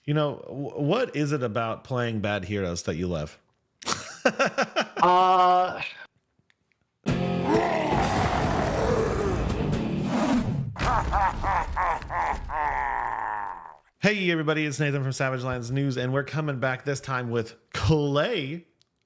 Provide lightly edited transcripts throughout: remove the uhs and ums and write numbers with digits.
What is it about playing bad heroes that you love? Uh, Hey, everybody, it's Nathan from Savage Lands News, and we're coming back this time with Clay,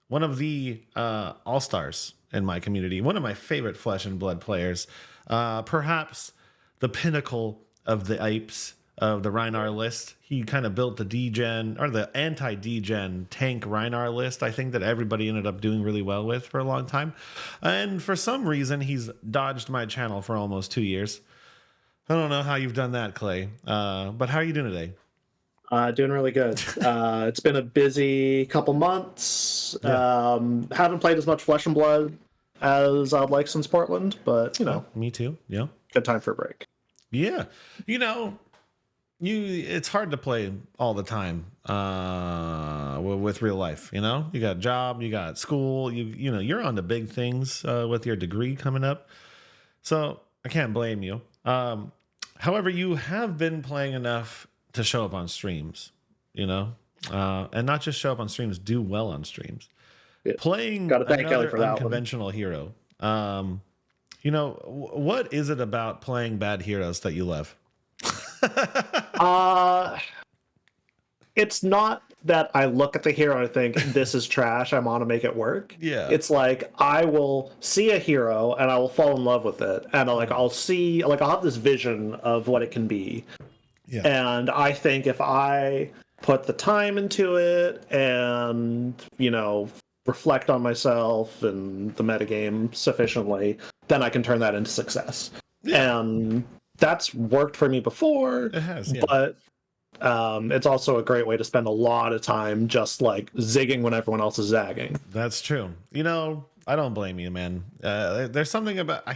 one of the all-stars in my community, one of my favorite Flesh and Blood players, perhaps the pinnacle of the apes of the Rhinar list. He kind of built the degen, or the anti-degen tank Rhinar list, I think, that everybody ended up doing really well with for a long time. And for some reason, he's dodged my channel for almost 2 years. I don't know how you've done that, Clay, but how are you doing today? doing really good. It's been a busy couple months. Yeah. Haven't played as much Flesh and Blood as I'd like since Portland, but Me too. Yeah. good time for a break. Yeah. It's hard to play all the time with real life. You got a job, you got school, you're on the big things with your degree coming up. So I can't blame you. However, you have been playing enough to show up on streams, and not just show up on streams, do well on streams. Yeah. Playing Gotta thank Kelly another for that one. unconventional hero. What is it about playing bad heroes that you love? It's not that I look at the hero and I think this is trash, I'm on to make it work. Yeah. It's like I will see a hero and I will fall in love with it, and I'll have this vision of what it can be. Yeah. And I think if I put the time into it and, reflect on myself and the metagame sufficiently, then I can turn that into success. Yeah. And that's worked for me before. It has, yeah. But it's also a great way to spend a lot of time just like zigging when everyone else is zagging. That's true. I don't blame you, man. There's something about I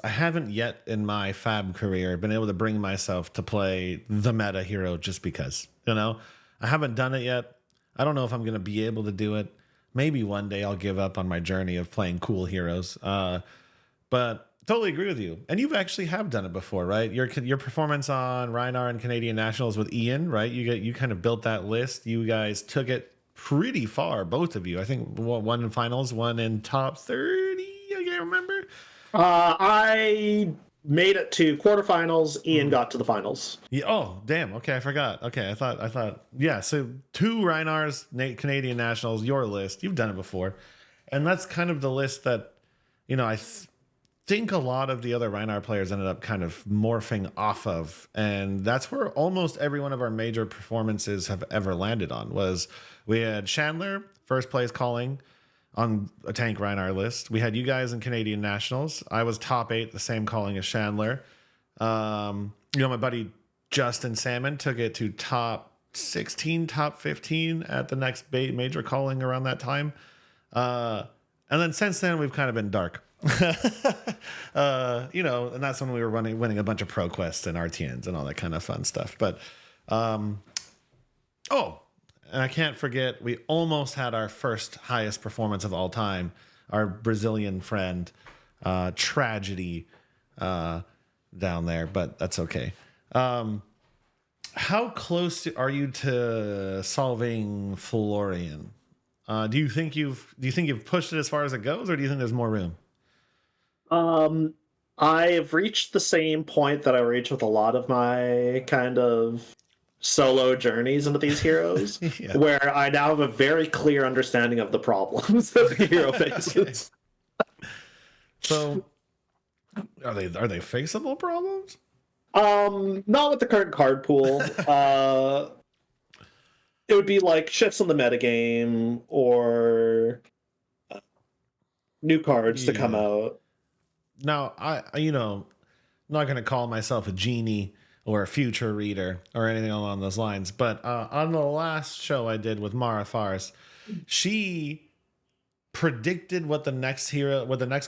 haven't yet in my fab career been able to bring myself to play the meta hero just because. I haven't done it yet. I don't know if I'm going to be able to do it. Maybe one day I'll give up on my journey of playing cool heroes. But totally agree with you. And you've actually have done it before, right? Your performance on Rhinar and Canadian Nationals with Ian, right? You kind of built that list. You guys took it pretty far, both of you. I think one in finals, one in top 30. I can't remember. I made it to quarterfinals. Ian got to the finals. Yeah. Oh, damn. Okay, I forgot. Okay, I thought. Yeah. So 2 Rhinars, Canadian Nationals, your list. You've done it before, and that's kind of the list that I think a lot of the other Rhinar players ended up kind of morphing off of, and that's where almost every one of our major performances have ever landed on. Was we had Chandler first place calling on a tank Rhinar list. We had you guys in Canadian Nationals. I was top 8, the same calling as Chandler. My buddy Justin Salmon took it to top 16, top 15 at the next major calling around that time. And then since then we've kind of been dark. And that's when we were winning a bunch of pro quests and RTNs and all that kind of fun stuff. But and I can't forget, we almost had our first highest performance of all time. Our Brazilian friend, Tragedy, down there, but that's okay. How close are you to solving Florian? Do you think you've pushed it as far as it goes, or do you think there's more room? I have reached the same point that I reach with a lot of my kind of solo journeys into these heroes, Yeah. where I now have a very clear understanding of the problems that the hero faces. So, are they faceable problems? Not with the current card pool. It would be like shifts in the metagame or new cards to come out. Now, I'm not going to call myself a genie or a future reader or anything along those lines, but on the last show I did with Mara Fars, she predicted what the next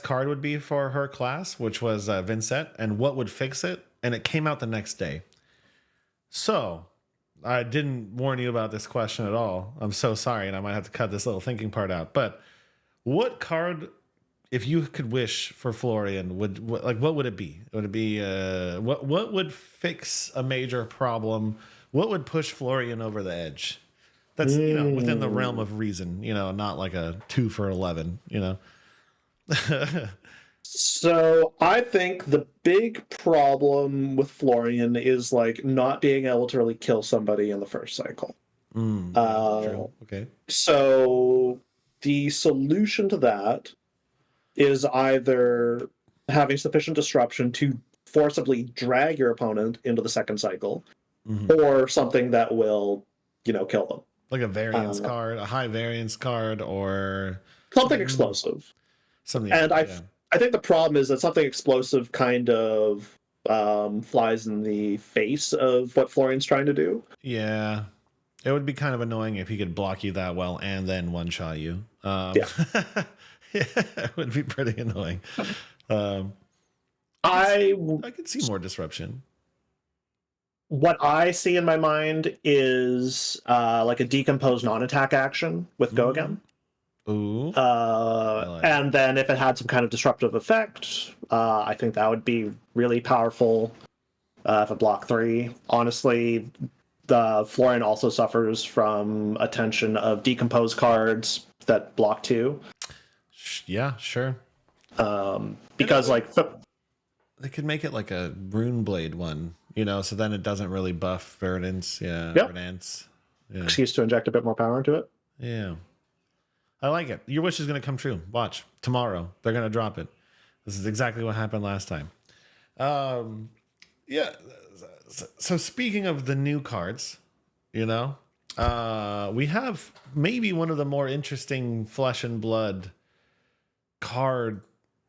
card would be for her class, which was Vincent, and what would fix it, and it came out the next day. So I didn't warn you about this question at all. I'm so sorry, and I might have to cut this little thinking part out. But what card, if you could wish for Florian, what would it be? Would it be what would fix a major problem What would push Florian over the edge? That's within the realm of reason. Not like a 2 for 11. So I think the big problem with Florian is like not being able to really kill somebody in the first cycle. True. Okay. So the solution to that is either having sufficient disruption to forcibly drag your opponent into the second cycle, or something that will, kill them. Like a variance card, a high variance card, or something explosive. Something. And I think the problem is that something explosive kind of flies in the face of what Florian's trying to do. Yeah. It would be kind of annoying if he could block you that well and then one-shot you. Yeah, it would be pretty annoying. I could see more disruption. What I see in my mind is like a decomposed non-attack action with Go Again. Ooh. And then if it had some kind of disruptive effect, I think that would be really powerful for block 3. Honestly, the Florian also suffers from attention of decomposed cards that block 2. Yeah, sure. Because they could make it like a Runeblade one, so then it doesn't really buff Verdance. Yeah, yep. Verdance. Yeah. Excuse to inject a bit more power into it. Yeah. I like it. Your wish is going to come true. Watch. Tomorrow. They're going to drop it. This is exactly what happened last time. Yeah. So speaking of the new cards, we have maybe one of the more interesting Flesh and Blood card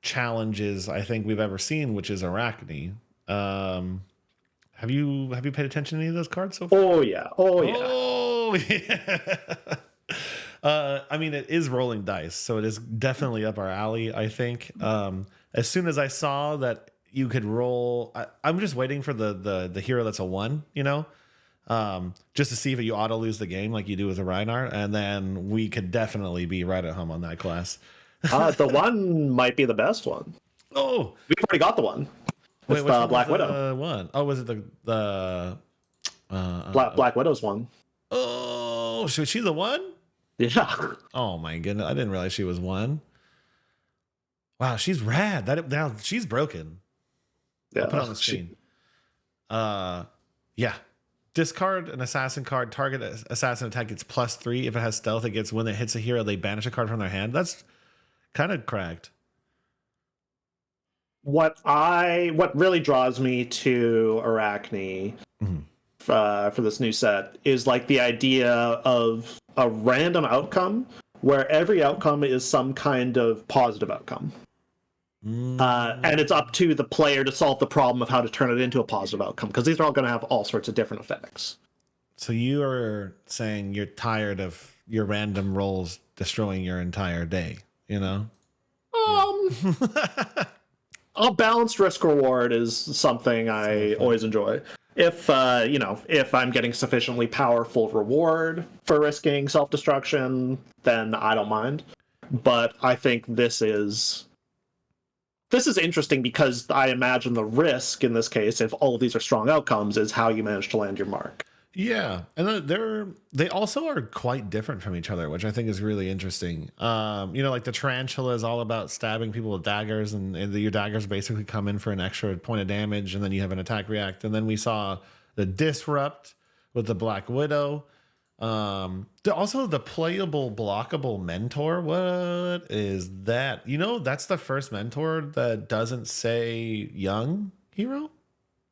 challenges I think we've ever seen, which is Arakni. Have you paid attention to any of those cards so far? Oh yeah. I mean, it is rolling dice, so it is definitely up our alley, I think. As soon as I saw that you could roll, I'm just waiting for the hero that's a 1, just to see if you auto lose the game like you do with a Rhinar, and then we could definitely be right at home on that class. The 1 might be the best one. Oh, we've already got the 1. It's the Black Widow. One. Oh, was it the Black Widow's 1? Oh, so she's the 1? Yeah. Oh my goodness, I didn't realize she was 1. Wow, she's rad. Now she's broken. Yeah. I'll put it on the screen. Yeah. Discard an assassin card. Target assassin attack gets +3. If it has stealth, it gets when it hits a hero, they banish a card from their hand. That's kind of cracked. What really draws me to Arakni for this new set is like the idea of a random outcome where every outcome is some kind of positive outcome. And it's up to the player to solve the problem of how to turn it into a positive outcome, because these are all going to have all sorts of different effects. So you are saying you're tired of your random rolls destroying your entire day, Yeah. A balanced risk reward is something I always enjoy. If I'm getting sufficiently powerful reward for risking self-destruction, then I don't mind. But I think this is interesting because I imagine the risk in this case, if all of these are strong outcomes, is how you manage to land your mark. Yeah, and they also are quite different from each other, which I think is really interesting. Like the tarantula is all about stabbing people with daggers, and your daggers basically come in for an extra point of damage, and then you have an attack react. And then we saw the disrupt with the Black Widow. Also the playable blockable mentor. What is that? That's the first mentor that doesn't say young hero.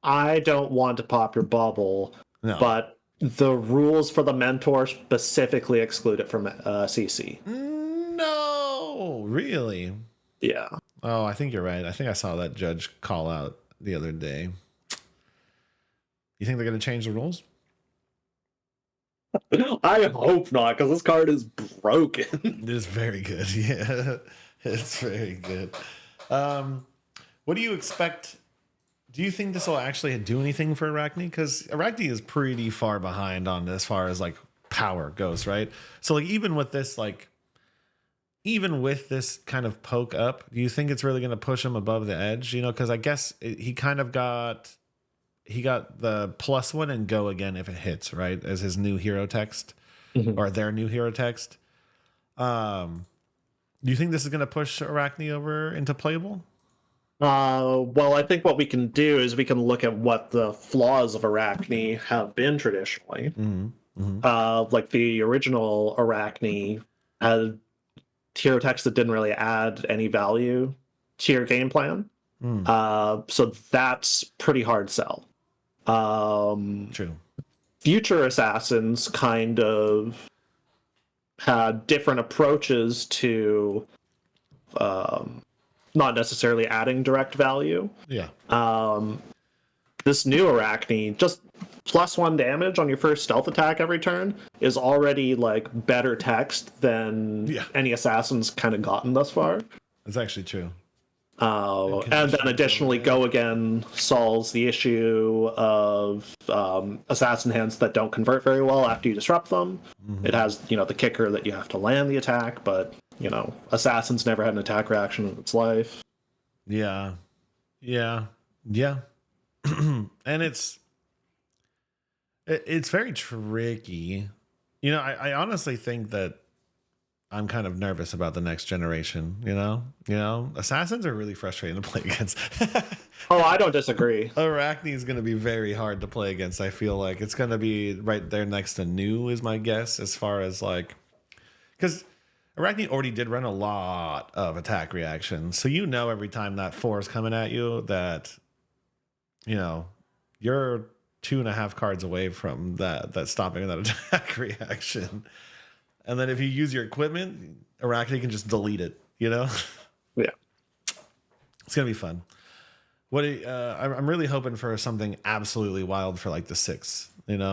I don't want to pop your bubble. No. But the rules for the mentor specifically exclude it from CC. No, really? Yeah. Oh, I think you're right. I think I saw that judge call out the other day. You think they're going to change the rules? I hope not, because this card is broken. It is very good. Yeah, it's very good. What do you expect? Do you think this will actually do anything for Arakni? Because Arakni is pretty far behind on as far as like power goes, right? So like even with this kind of poke up, do you think it's really going to push him above the edge? Because I guess he kind of got he got the +1 and go again if it hits, right? As his new hero text or their new hero text. Do you think this is going to push Arakni over into playable? Well, I think what we can do is we can look at what the flaws of Arakni have been traditionally. Like the original Arakni had hero text that didn't really add any value to your game plan. So that's pretty hard sell. True. Future Assassins kind of had different approaches to not necessarily adding direct value. Yeah. This new Arakni, just +1 damage on your first stealth attack every turn is already like better text than any assassins kind of gotten thus far. That's actually true. And then additionally, Go Again solves the issue of assassin hands that don't convert very well after you disrupt them. It has, the kicker that you have to land the attack, but, Assassin's never had an attack reaction in its life. Yeah. And it's very tricky. I honestly think that I'm kind of nervous about the next generation, Assassins are really frustrating to play against. Oh, I don't disagree. Arakni is going to be very hard to play against. I feel like it's going to be right there next to New is my guess, as far as because Arakni already did run a lot of attack reactions. So every time that 4 is coming at you that, you're 2.5 cards away from that stopping that attack reaction. And then if you use your equipment, Arakni can just delete it, Yeah. It's going to be fun. I'm really hoping for something absolutely wild for the 6, It's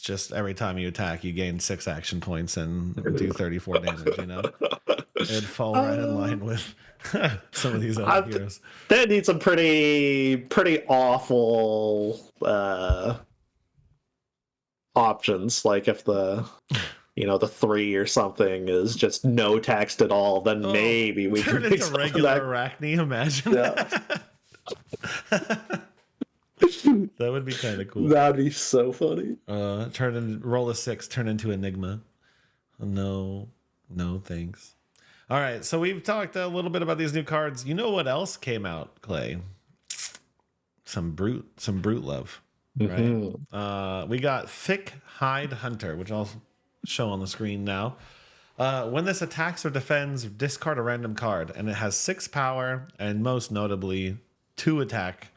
just every time you attack, you gain 6 action points and do 34 damage, It'd fall right in line with some of these other heroes. They need some pretty awful options, like if the 3 or something is just no text at all, then maybe we turn can into regular Arakni. Imagine that. That would be kind of cool. That'd be so funny. Roll a 6, turn into Enigma. No thanks. All right, so we've talked a little bit about these new cards. You know what else came out, Clay? Some brute love. Right. We got Thick Hide Hunter, which I'll show on the screen now. When this attacks or defends, discard a random card, and it has 6 power and most notably 2 attack,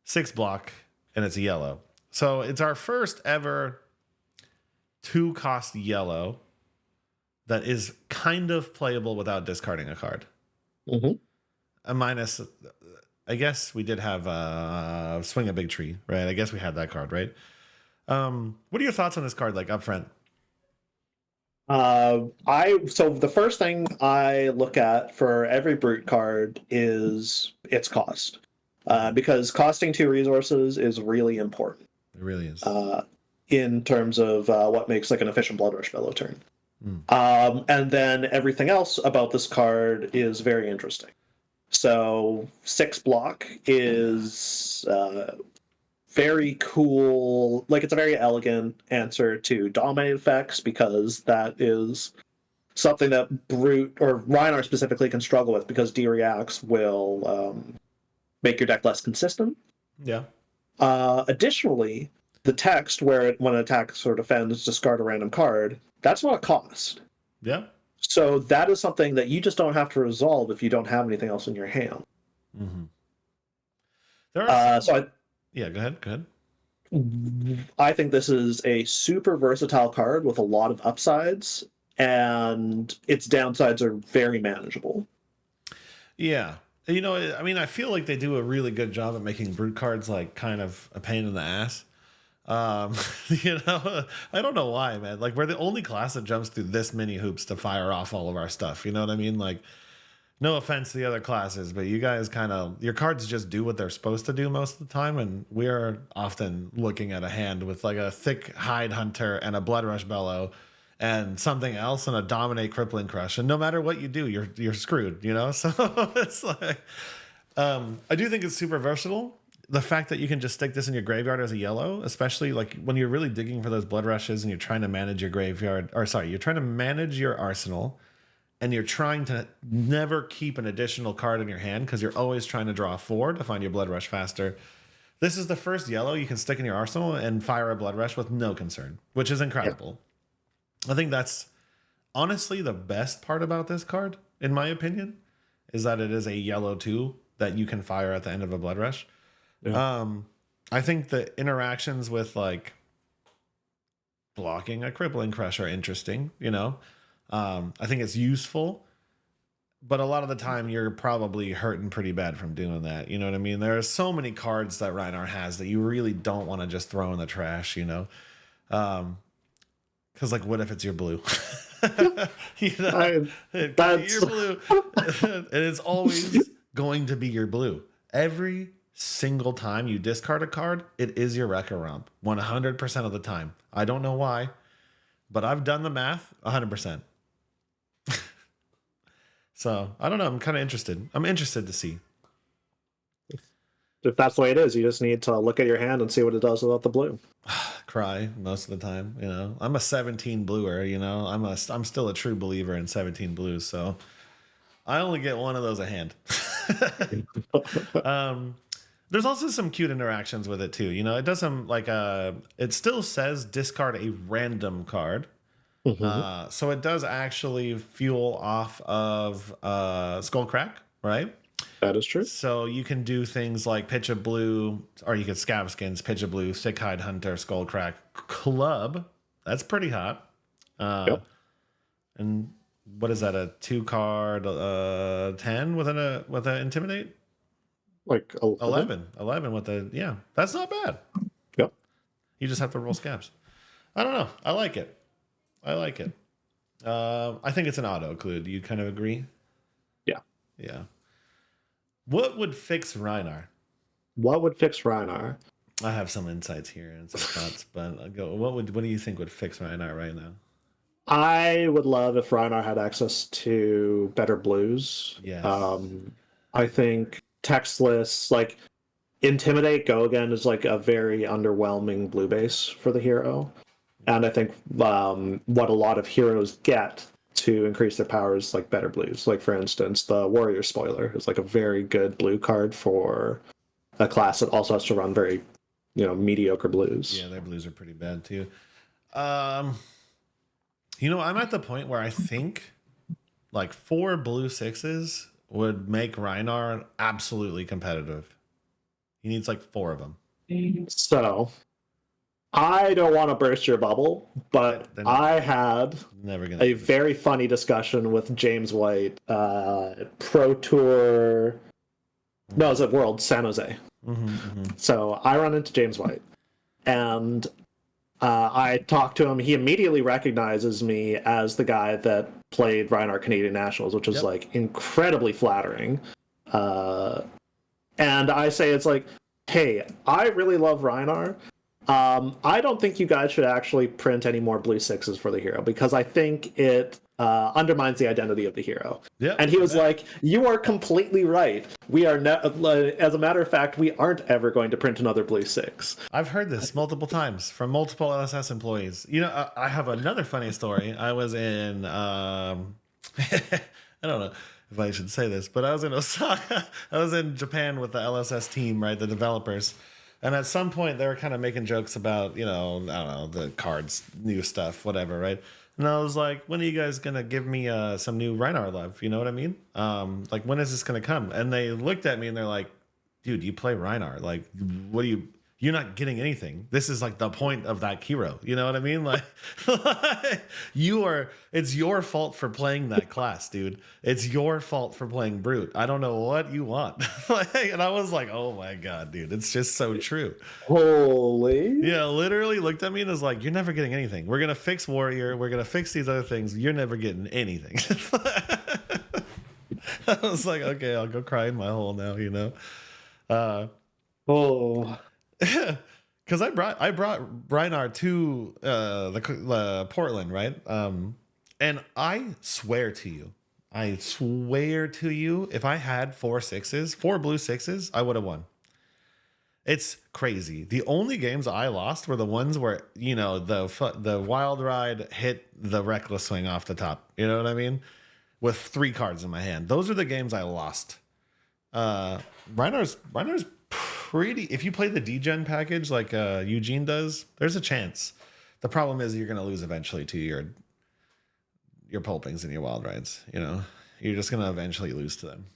6 block, and it's a yellow. So it's our first ever 2-cost yellow that is kind of playable without discarding a card. A minus. I guess we did have Swing a Big Tree, right? I guess we had that card, right? What are your thoughts on this card, up front? So the first thing I look at for every brute card is its cost, because costing 2 resources is really important. It really is. In terms of what makes an efficient Blood Rush Bellow turn. And then everything else about this card is very interesting. So 6 block is very cool. It's a very elegant answer to dominate effects, because that is something that Brute or Rhinar specifically can struggle with, because D-Reacts will make your deck less consistent. Yeah. Additionally, the text where when it attacks or defends, discard a random card, that's not a cost. Yeah. So that is something that you just don't have to resolve if you don't have anything else in your hand. There are yeah, go ahead. I think this is a super versatile card with a lot of upsides, and its downsides are very manageable. Yeah. I feel like they do a really good job at making brute cards kind of a pain in the ass. I don't know why, man. We're the only class that jumps through this many hoops to fire off all of our stuff. You know what I mean? No offense to the other classes, but you guys your cards just do what they're supposed to do most of the time, and we're often looking at a hand with a Thick Hide Hunter and a Blood Rush Bellow and something else and a Dominate Crippling Crush, and no matter what you do, you're screwed. So it's I do think it's super versatile. the fact that you can just stick this in your graveyard as a yellow, especially like when you're really digging for those blood rushes and you're trying to manage your graveyard, or sorry, you're trying to manage your arsenal, and you're trying to never keep an additional card in your hand because you're always trying to draw 4 to find your blood rush faster. This is the first yellow you can stick in your arsenal and fire a blood rush with no concern, which is incredible. Yep. I think that's honestly the best part about this card, in my opinion, is that it is a yellow 2 that you can fire at the end of a blood rush. Yeah. I think the interactions with like blocking a crippling crush are interesting, you know. I think it's useful, but a lot of the time you're probably hurting pretty bad from doing that. You know what I mean? There are so many cards that Rhinar has that you really don't want to just throw in the trash, you know? Because like, what if it's your blue? You know, your blue. And it's always going to be your blue. Every single time you discard a card, it is your Wrecker Romp 100% of the time. I don't know why, but I've done the math 100%. So I don't know. I'm kind of interested. I'm interested to see. If that's the way it is, you just need to look at your hand and see what it does without the blue. Cry most of the time. You know, I'm a 17 bluer. You know, I'm still a true believer in 17 blues. So I only get one of those a hand. There's also some cute interactions with it too. You know, it does some like it still says discard a random card. Mm-hmm. So it does actually fuel off of Skullcrack, right? That is true. So you can do things like pitch a blue, or you could scab skins, pitch a blue, Sickhide Hunter, Skullcrack, Club. That's pretty hot. Yep. And what is that? A 2-card 10 with an Intimidate? Like 11 with a, yeah. That's not bad. Yep. You just have to roll scabs. I don't know. I like it. I think it's an auto clue. Do you kind of agree? Yeah. What would fix Rhinar? I have some insights here and some thoughts, but I'll go. What do you think would fix Rhinar right now? I would love if Rhinar had access to better blues. Yes. I think text lists like Intimidate Go Again is like a very underwhelming blue base for the hero. And I think what a lot of heroes get to increase their powers, like better blues. Like for instance, the Warrior Spoiler is like a very good blue card for a class that also has to run very, mediocre blues. Yeah, their blues are pretty bad too. I'm at the point where I think like 4 blue 6s would make Rhinar absolutely competitive. He needs like 4 of them. So I don't want to burst your bubble, but I had a very funny discussion with James White, Pro Tour. No, it was at World San Jose. So I run into James White, and I talked to him. He immediately recognizes me as the guy that played Rhinar Canadian Nationals, which is like incredibly flattering. And I say it's like, hey, I really love Rhinar. I don't think you guys should actually print any more blue 6s for the hero because I think it undermines the identity of the hero. Yeah, and he was like, you are completely right. We are as a matter of fact, we aren't ever going to print another blue 6. I've heard this multiple times from multiple LSS employees. I have another funny story. I was in I don't know if I should say this, but I was in Osaka. I was in Japan with the LSS team, right? The developers. And at some point, they were kind of making jokes about, I don't know, the cards, new stuff, whatever, right? And I was like, when are you guys going to give me some new Rhinar love? You know what I mean? Like, when is this going to come? And they looked at me and they're like, dude, you play Rhinar. Like, you're not getting anything. This is like the point of that hero. You know what I mean? Like, it's your fault for playing that class, dude. It's your fault for playing Brute. I don't know what you want. And I was like, oh my God, dude. It's just so true. Holy. Yeah, literally looked at me and was like, you're never getting anything. We're going to fix Warrior. We're going to fix these other things. You're never getting anything. I was like, okay, I'll go cry in my hole now, Because I brought Rhinar to the Portland, right? And I swear to you, if I had 4 blue 6s, I would have won. It's crazy. The only games I lost were the ones where, you know, the wild ride hit the reckless swing off the top. You know what I mean? With 3 cards in my hand. Those are the games I lost. Rhinar's pretty. If you play the degen package like Eugene does, there's a chance. The problem is you're going to lose eventually to your pulpings and your wild rides. You know, you're just going to eventually lose to them.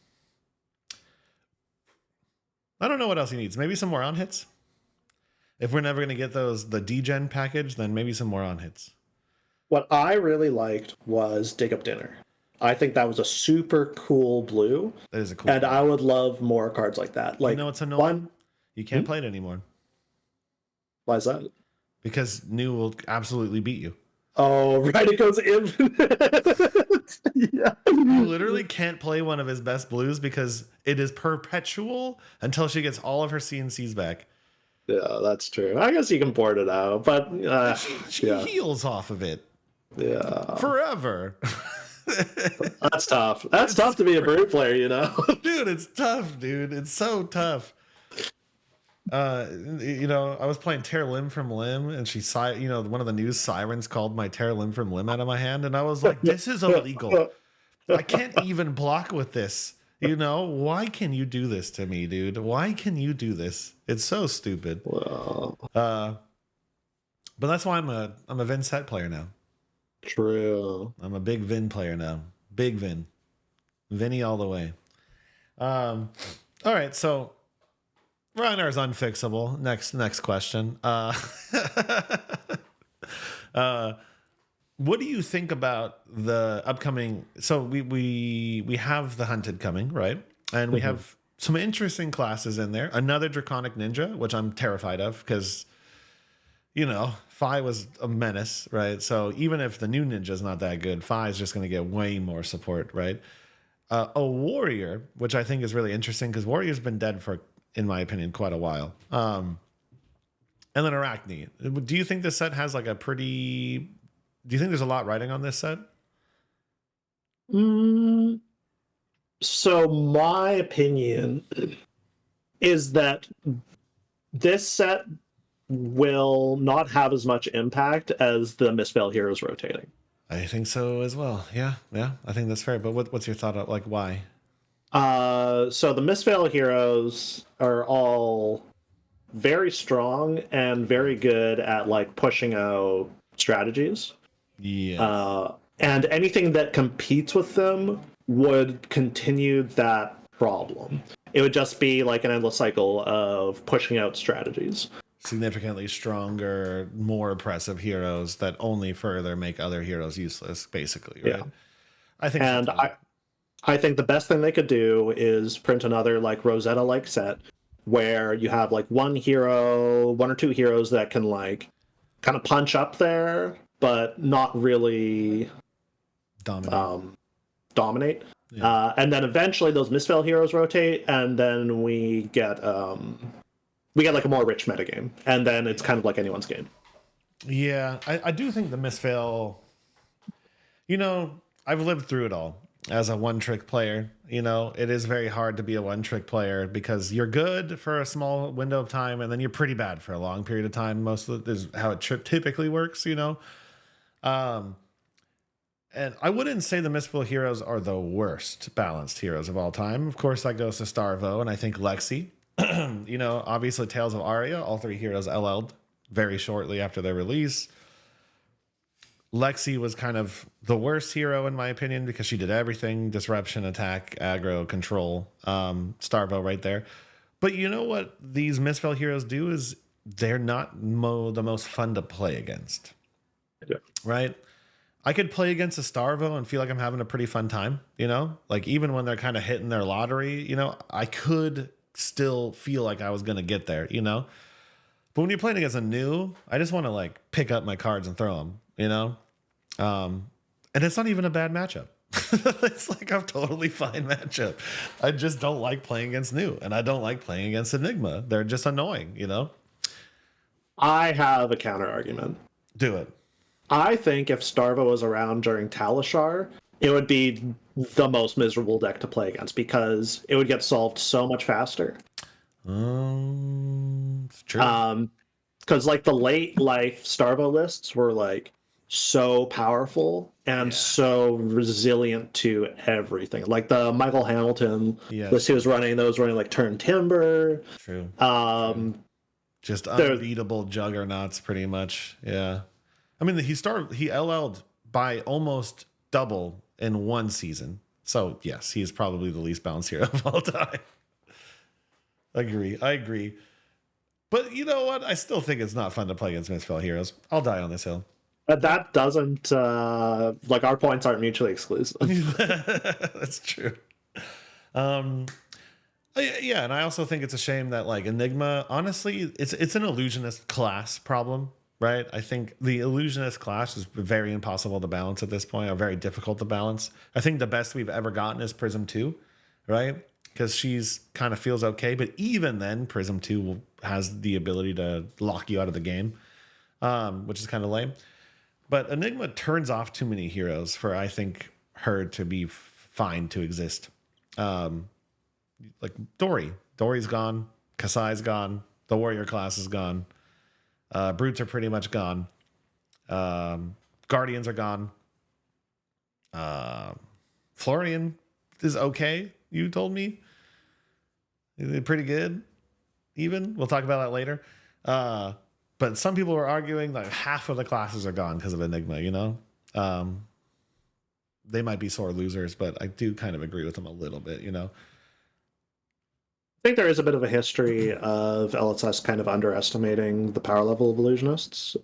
I don't know what else he needs. Maybe some more on hits. If we're never going to get the degen package, then maybe some more on hits. What I really liked was Dig Up Dinner. I think that was a super cool blue. That is a cool. And blue. I would love more cards like that. Like, you know, it's annoying. You can't play it anymore. Why is that? Because new will absolutely beat you. Oh, right. It goes infinite. Yeah. You literally can't play one of his best blues because it is perpetual until she gets all of her CNCs back. Yeah, that's true. I guess you can board it out, but she heals off of it. Yeah. Forever. That's tough. That's tough to be a Brew player, you know? Dude, it's tough, dude. It's so tough. You know, I was playing Tear Limb from Limb, and you know, one of the news sirens called my Tear Limb from Limb out of my hand, and I was like, this is illegal. I can't even block with this. You know, why can you do this to me, dude? Why can you do this? It's so stupid. Wow. But that's why I'm a Vin set player now. True. I'm a big Vin player now. Big Vin. Vinny all the way. All right, so Rhinar's unfixable. Next question. What do you think about the upcoming? So we have the Hunted coming, right? And we have some interesting classes in there. Another Draconic Ninja, which I'm terrified of because, you know, Phi was a menace, right? So even if the new ninja's not that good, Phi is just going to get way more support, right? A Warrior, which I think is really interesting because Warrior's been dead for, in my opinion, quite a while. And then Arakni. Do you think this set has like a pretty... Do you think there's a lot riding on this set? So my opinion is that this set will not have as much impact as the Misspell Heroes rotating. I think so as well. Yeah, I think that's fair. But what's your thought of, like, why? So the Misspell Heroes are all very strong and very good at like pushing out strategies. Yeah. And anything that competes with them would continue that problem. It would just be like an endless cycle of pushing out strategies. Significantly stronger, more oppressive heroes that only further make other heroes useless, basically, right? Yeah. I think and I think the best thing they could do is print another like Rosetta-like set where you have like one or two heroes that can like kind of punch up there, but not really dominate. Yeah. And then eventually those Misspell Heroes rotate, and then we get like a more rich metagame, and then it's kind of like anyone's game. Yeah, I do think the Misspell, you know, I've lived through it all as a one-trick player. You know, it is very hard to be a one-trick player because you're good for a small window of time, and then you're pretty bad for a long period of time. Most of it is how it typically works, you know. And I wouldn't say the Misspell Heroes are the worst balanced heroes of all time. Of course, that goes to Starvo, and I think Lexi. You know, obviously Tales of Aria, all 3 heroes LL'd very shortly after their release. Lexi was kind of the worst hero in my opinion because she did everything: disruption, attack, aggro, control. Starvo right there. But you know what these Misspell heroes do is they're not the most fun to play against. Yeah. Right? I could play against a Starvo and feel like I'm having a pretty fun time, you know? Like even when they're kind of hitting their lottery, you know, I could still feel like I was going to get there, you know? But when you're playing against a new, I just want to like pick up my cards and throw them, you know? And it's not even a bad matchup. It's like a totally fine matchup. I just don't like playing against new, and I don't like playing against Enigma. They're just annoying, you know? I have a counter argument. Do it. I think if Starvo was around during Talishar, it would be the most miserable deck to play against because it would get solved so much faster. It's true. Because like the late life Starvo lists were like so powerful and Yeah. so resilient to everything. Like the Michael Hamilton list Yes. he was running, those running like Turn Timber. True. True. Um, Just there, unbeatable juggernauts, pretty much. Yeah. I mean, he LL'd by almost double in one season. So yes, he's probably the least balanced hero of all time. I agree. But you know what? I still think it's not fun to play against misspell heroes. I'll die on this hill. that doesn't like our points aren't mutually exclusive. That's true. Um, yeah, and I also think it's a shame that like Enigma, honestly, it's an illusionist class problem, right? I think the illusionist class is very impossible to balance at this point, or very difficult to balance. I think the best we've ever gotten is Prism 2, right? Because she's kind of feels okay, but even then, Prism 2 has the ability to lock you out of the game, which is kind of lame. But Enigma turns off too many heroes for I think her to be fine to exist. Like Dory's gone, Kasai's gone, the warrior class is gone, brutes are pretty much gone, guardians are gone. Florian is okay. You told me pretty good. Even we'll talk about that later. But some people were arguing like half of the classes are gone because of Enigma. You know, they might be sore losers, but I do kind of agree with them a little bit. You know. I think there is a bit of a history of LSS kind of underestimating the power level of illusionists.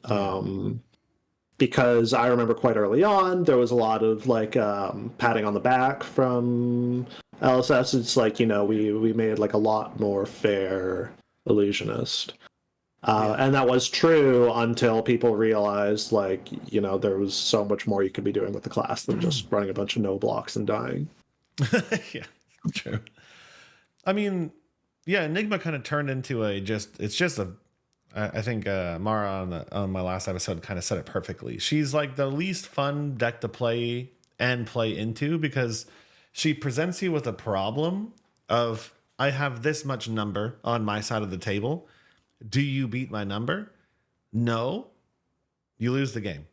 Because I remember quite early on, there was a lot of like patting on the back from LSS. It's like, you know, we made like a lot more fair illusionist. And that was true until people realized, like, you know, there was so much more you could be doing with the class than just running a bunch of no blocks and dying. Yeah, true. I mean, yeah, Enigma kind of turned into I think Mara on my last episode kind of said it perfectly. She's like the least fun deck to play and play into because she presents you with a problem of I have this much number on my side of the table. Do you beat my number? No. You lose the game.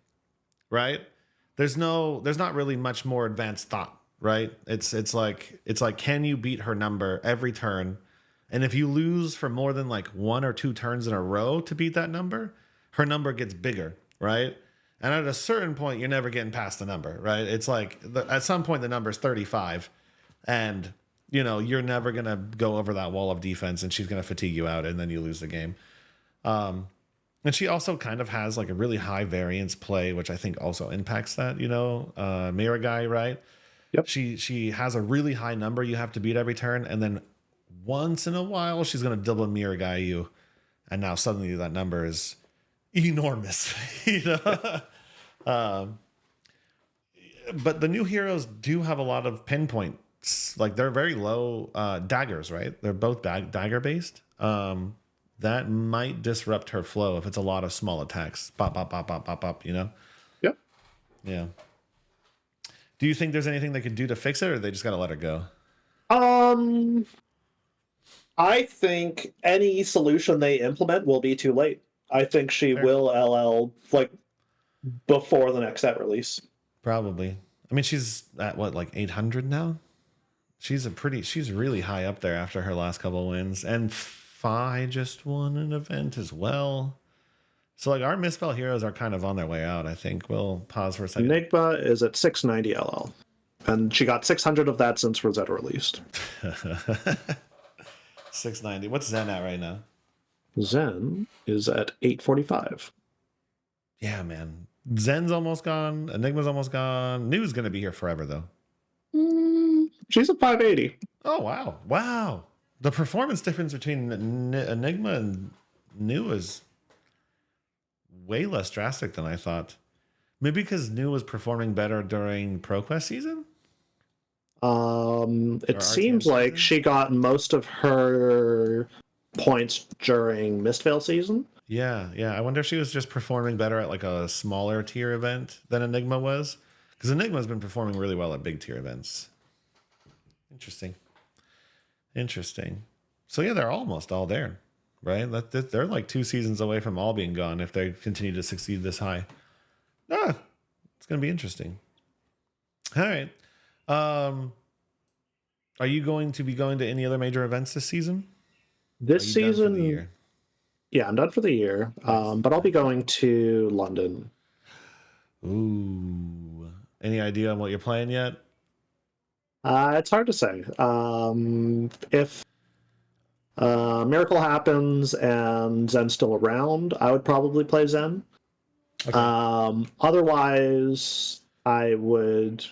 Right? There's not really much more advanced thought, right? It's like can you beat her number every turn? And if you lose for more than like one or two turns in a row to beat that number, her number gets bigger, right? And at a certain point, you're never getting past the number, right? It's like at some point the number is 35, and you know you're never gonna go over that wall of defense, and she's gonna fatigue you out, and then you lose the game. And she also kind of has like a really high variance play, which I think also impacts that. You know, Mirror Guy, right? Yep. She has a really high number you have to beat every turn, and then once in a while she's going to double Mirror Guy you, and now suddenly that number is enormous. You know. But the new heroes do have a lot of pinpoints. Like they're very low daggers, right? They're both dagger based. That might disrupt her flow if it's a lot of small attacks. Pop, pop, pop, pop, pop, pop, you know? Yep. Yeah. Do you think there's anything they could do to fix it, or they just got to let her go? I think any solution they implement will be too late. I think she will LL like before the next set release. Probably. I mean, she's at what, like 800 now? She's really high up there after her last couple wins. And Fi just won an event as well. So like our misspell heroes are kind of on their way out. I think we'll pause for a second. Enigma is at 690 LL, and she got 600 of that since Rosetta released. 690. What's Zen at right now? Zen is at 845. Yeah, man. Zen's almost gone. Enigma's almost gone. New's gonna be here forever though. She's at 580. Oh wow, wow. The performance difference between Enigma and New is way less drastic than I thought. Maybe because New was performing better during ProQuest season? It seems like she got most of her points during Mistveil season. Yeah. I wonder if she was just performing better at like a smaller tier event than Enigma was. Because Enigma's been performing really well at big tier events. Interesting. So yeah, they're almost all there, right? They're like 2 seasons away from all being gone if they continue to succeed this high. It's gonna be interesting. All right. Um, are you going to be going to any other major events this season? This Are you done for the season, year? yeah, I'm done for the year. Nice. But I'll be going to London. Ooh. Any idea on what you're playing yet? It's hard to say. If Miracle happens and Zen's still around, I would probably play Zen. Okay. Otherwise, I would.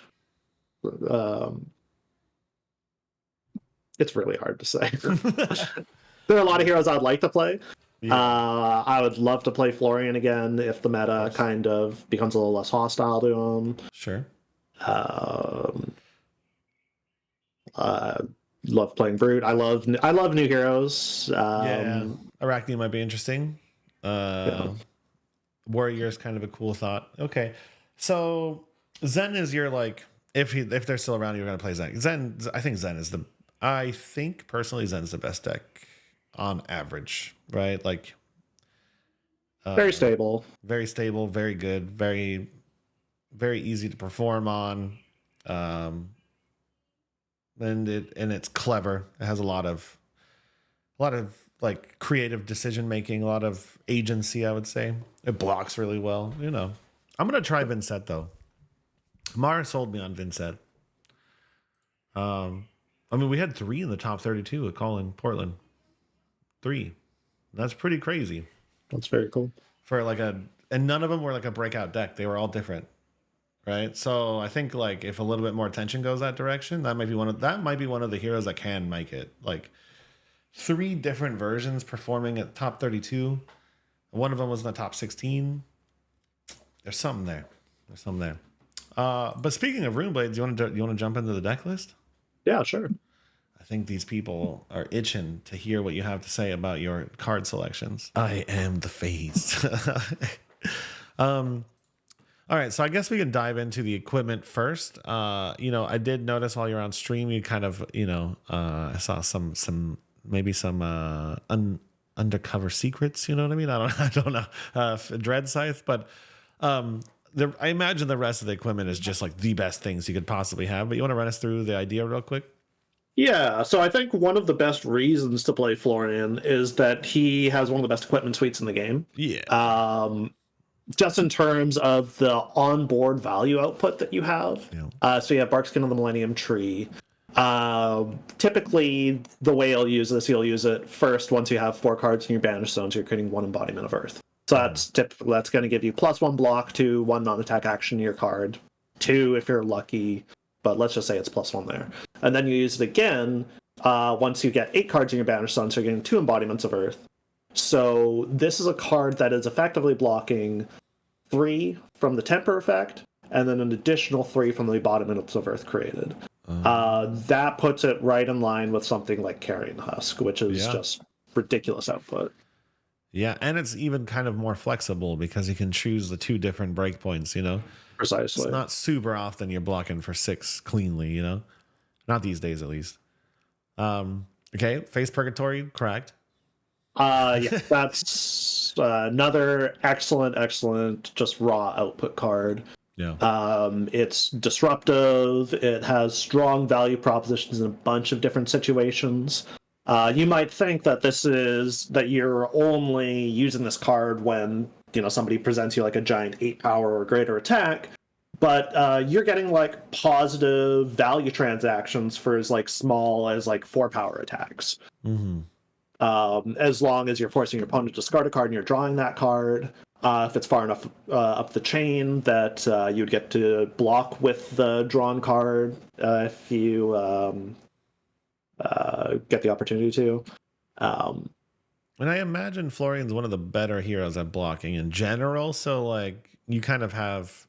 It's really hard to say. There are a lot of heroes I'd like to play. Yeah. I would love to play Florian again if the meta kind of becomes a little less hostile to him. Sure. Love playing Brute. I love new heroes. Yeah. Arakni might be interesting. Yeah. Warrior is kind of a cool thought. Okay. So Zen is your like if they're still around, you're gonna play Zen. I think personally Zen's the best deck on average, right? Like Very stable. very stable, very good, very easy to perform on. And it's clever. It has a lot of like creative decision making, a lot of agency, I would say. It blocks really well, you know. I'm gonna try Vincent though. Mara sold me on Vincent. I mean, we had 3 in the top 32 at Colin Portland. 3. That's pretty crazy. That's very cool. For like and none of them were like a breakout deck. They were all different. Right. So I think like if a little bit more attention goes that direction, that might be one of the heroes that can make it. Like 3 different versions performing at top 32. One of them was in the top 16. There's something there. But speaking of Runeblades, you want to jump into the deck list? Yeah, sure. I think these people are itching to hear what you have to say about your card selections. I am the face. All right, so I guess we can dive into the equipment first. I did notice while you're on stream, you kind of, I saw some undercover secrets. You know what I mean? I don't know. Dread Scythe, but I imagine the rest of the equipment is just like the best things you could possibly have. But you want to run us through the idea real quick? Yeah, so I think one of the best reasons to play Florian is that he has one of the best equipment suites in the game. Yeah. Just in terms of the onboard value output that you have. Yeah. So you have Barkskin of the Millennium Tree. Typically, the way you'll use this, you'll use it first once you have 4 cards in your Banish Zones, you're creating 1 embodiment of Earth. So that's going to give you +1 block to 1 non-attack action to your card. 2 if you're lucky, but let's just say it's +1 there. And then you use it again once you get 8 cards in your Banish Zones, so you're getting 2 embodiments of Earth. So this is a card that is effectively blocking 3 from the temper effect, and then an additional 3 from the embodiments of Earth created. That puts it right in line with something like Carrion Husk, which is just ridiculous output. Yeah, and it's even kind of more flexible because you can choose the 2 different breakpoints, Precisely. It's not super often you're blocking for 6 cleanly, Not these days, at least. Okay, Face Purgatory, correct. Yeah, that's another excellent, just raw output card. Yeah. It's disruptive. It has strong value propositions in a bunch of different situations. You might think that you're only using this card when somebody presents you like a giant 8 power or greater attack, but you're getting like positive value transactions for as like small as like 4 power attacks. Mm-hmm. As long as you're forcing your opponent to discard a card and you're drawing that card. If it's far enough up the chain that you'd get to block with the drawn card if you get the opportunity to. And I imagine Florian's one of the better heroes at blocking in general. So like you kind of have,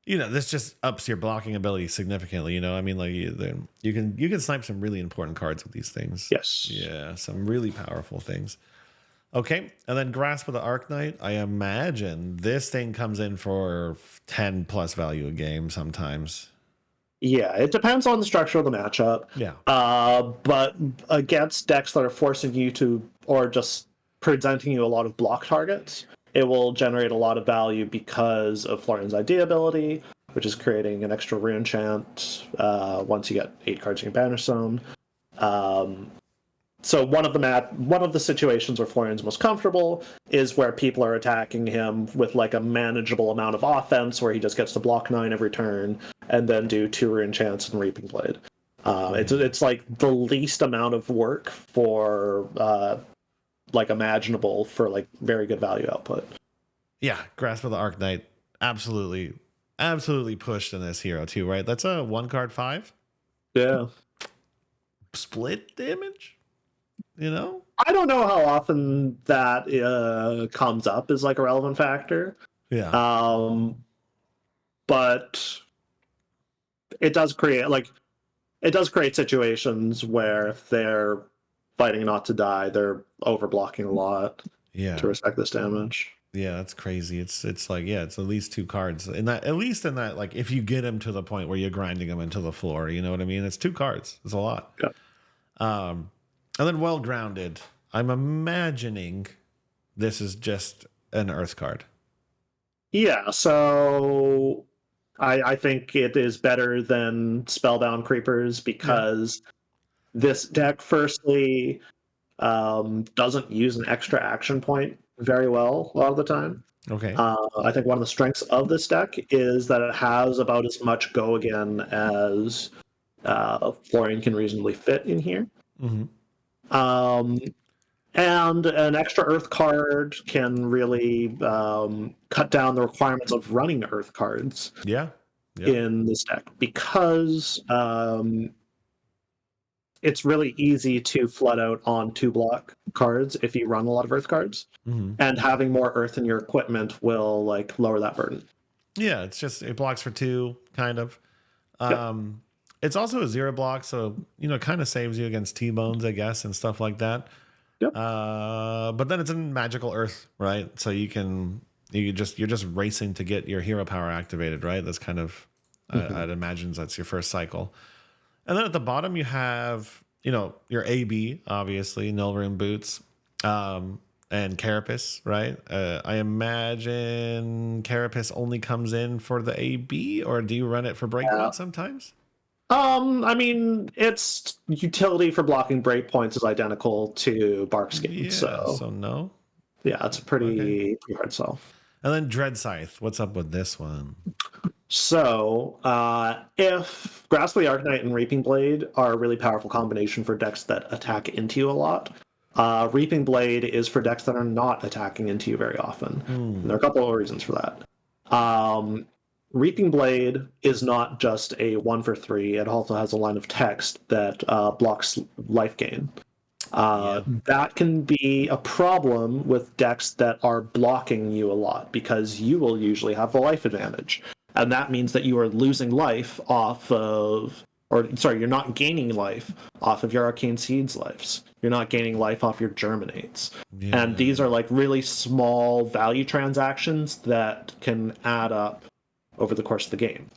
this just ups your blocking ability significantly. I mean, like you can snipe some really important cards with these things. Yes. Yeah, some really powerful things. Okay, and then Grasp of the Arknight. I imagine this thing comes in for 10 plus value a game sometimes. Yeah, it depends on the structure of the matchup. Yeah. But against decks that are forcing you to, or just presenting you a lot of block targets, it will generate a lot of value because of Florian's idea ability, which is creating an extra rune chant once you get 8 cards in your banner zone. So one of the situations where Florian's most comfortable is where people are attacking him with like a manageable amount of offense, where he just gets to block 9 every turn and then do 2 rune chants and Reaping Blade. It's like the least amount of work for like imaginable for like very good value output. Yeah, Grasp of the Arknight, absolutely pushed in this hero too, right? That's a 1-card 5 Yeah. split damage. You know, I don't know how often that comes up as like a relevant factor. yeah, But it does create situations where if they're fighting not to die, they're overblocking a lot yeah, to respect this damage. yeah. That's crazy. It's like, yeah, it's at least 2 cards in that. At least in that, like, if you get him to the point where you're grinding him into the floor, you know what I mean? It's 2 cards. It's a lot. Yeah. And then Well Grounded. I'm imagining this is just an Earth card. Yeah, so I think it is better than Spellbound Creepers because this deck, firstly, doesn't use an extra action point very well a lot of the time. Okay. I think one of the strengths of this deck is that it has about as much go again as Florian can reasonably fit in here. Mm-hmm. And an extra Earth card can really cut down the requirements of running Earth cards in this deck because it's really easy to flood out on 2-block cards if you run a lot of Earth cards. Mm-hmm. And having more Earth in your equipment will like lower that burden. Yeah, it's just it blocks for 2, kind of. Yep. It's also a 0 block, so kind of saves you against T-bones, I guess, and stuff like that. Yep. But then it's in magical Earth, right? So you're just racing to get your hero power activated, right? That's kind of I'd imagine that's your first cycle. And then at the bottom you have your AB, obviously Nilrune Boots, and Carapace, right? I imagine Carapace only comes in for the AB, or do you run it for Breakpoint sometimes? I mean, its utility for blocking breakpoints is identical to Barkskin, Yeah, so no. Yeah, it's a pretty hard sell. And then Dread Scythe, what's up with this one? So, if Grasp of the Arknight and Reaping Blade are a really powerful combination for decks that attack into you a lot, Reaping Blade is for decks that are not attacking into you very often. There are a couple of reasons for that. Reaping Blade is not just a 1-for-3, it also has a line of text that blocks life gain. That can be a problem with decks that are blocking you a lot because you will usually have the life advantage. And that means that you are losing life off of, you're not gaining life off of your Arcane Seeds lives. You're not gaining life off your Germinates. Yeah. And these are like really small value transactions that can add up over the course of the game.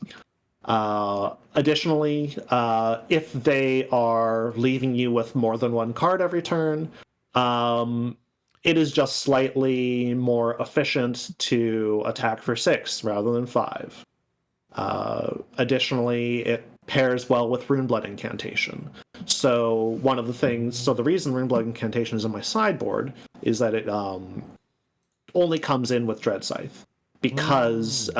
Additionally, if they are leaving you with more than 1 card every turn, it is just slightly more efficient to attack for 6 rather than 5. Additionally, it pairs well with Runeblood Incantation. So the reason Runeblood Incantation is in my sideboard is that it only comes in with Dread Scythe. Because